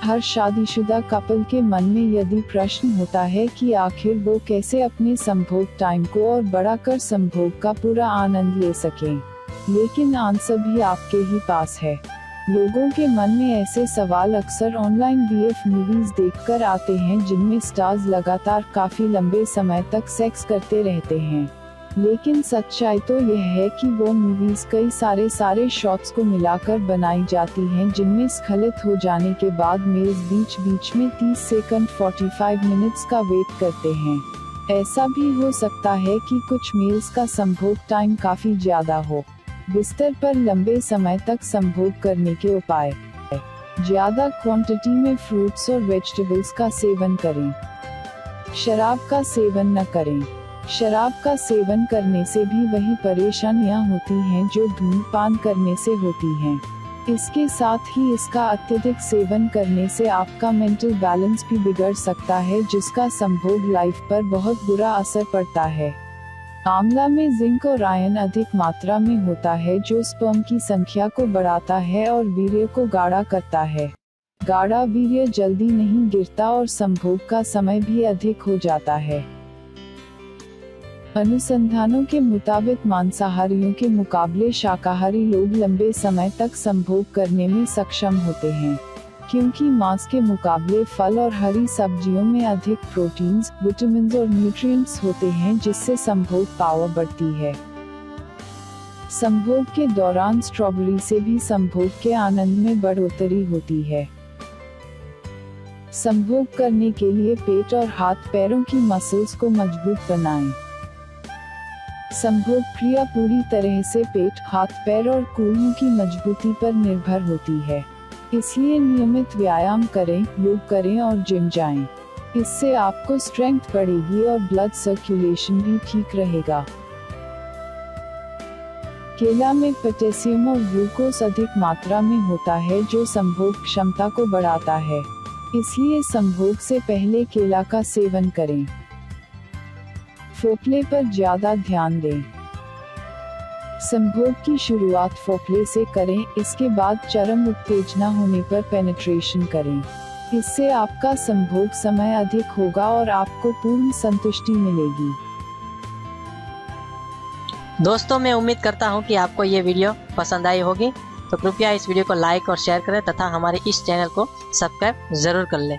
हर शादीशुदा कपल के मन में यदि प्रश्न होता है कि आखिर वो कैसे अपने संभोग टाइम को और बढ़ाकर संभोग का पूरा आनंद ले सकें, लेकिन आंसर भी आपके ही पास है। लोगों के मन में ऐसे सवाल अक्सर ऑनलाइन बीएफ मूवीज देखकर आते हैं जिनमें स्टार्स लगातार काफी लंबे समय तक सेक्स करते रहते हैं, लेकिन सच्चाई तो यह है कि वो मूवीज कई सारे शॉट्स को मिलाकर बनाई जाती हैं जिनमें स्खलित हो जाने के बाद मेल्स बीच बीच में 30 सेकंड 45 मिनट्स का वेट करते हैं। ऐसा भी हो सकता है कि कुछ मेल्स का संभोग टाइम काफी ज्यादा हो। बिस्तर पर लंबे समय तक संभोग करने के उपाय: ज्यादा क्वांटिटी में फ्रूट्स और वेजिटेबल्स का सेवन करें। शराब का सेवन न करें। शराब का सेवन करने से भी वही परेशानियां होती हैं जो धूम्रपान करने से होती हैं। इसके साथ ही इसका अत्यधिक सेवन करने से आपका मेंटल बैलेंस भी बिगड़ सकता है, जिसका संभोग लाइफ पर बहुत बुरा असर पड़ता है। आंवला में जिंक और आयरन अधिक मात्रा में होता है जो स्पर्म की संख्या को बढ़ाता है और वीर्य को गाढ़ा करता है। गाढ़ा वीर्य जल्दी नहीं गिरता और संभोग का समय भी अधिक हो जाता है। अनुसंधानों के मुताबिक मांसाहारियों के मुकाबले शाकाहारी लोग लंबे समय तक संभोग करने में सक्षम होते हैं, क्योंकि मांस के मुकाबले फल और हरी सब्जियों में अधिक प्रोटीन्स, विटामिन्स और न्यूट्रिएंट्स होते हैं, जिससे संभोग पावर बढ़ती है। संभोग के दौरान स्ट्रॉबेरी से भी संभोग के आनंद में बढ़ोतरी होती है। संभोग करने के लिए पेट और हाथ पैरों की मसल्स को मजबूत बनाएं। संभोग क्रिया पूरी तरह से पेट, हाथ पैर और कूल्हों की मजबूती पर निर्भर होती है, इसलिए नियमित व्यायाम करें, योग करें और जिम जाएं। इससे आपको स्ट्रेंथ बढ़ेगी और ब्लड सर्कुलेशन भी ठीक रहेगा। केला में पोटेशियम और ग्लूकोज अधिक मात्रा में होता है जो संभोग क्षमता को बढ़ाता है, इसलिए संभोग से पहले केला का सेवन करें। फोरप्ले पर ज्यादा ध्यान दें। संभोग की शुरुआत फोरप्ले से करें, इसके बाद चरम उत्तेजना होने पर पेनिट्रेशन करें। इससे आपका संभोग समय अधिक होगा और आपको पूर्ण संतुष्टि मिलेगी। दोस्तों, मैं उम्मीद करता हूं कि आपको ये वीडियो पसंद आई होगी, तो कृपया इस वीडियो को लाइक और शेयर करें तथा हमारे इस चैनल को सब्सक्राइब जरूर कर लें।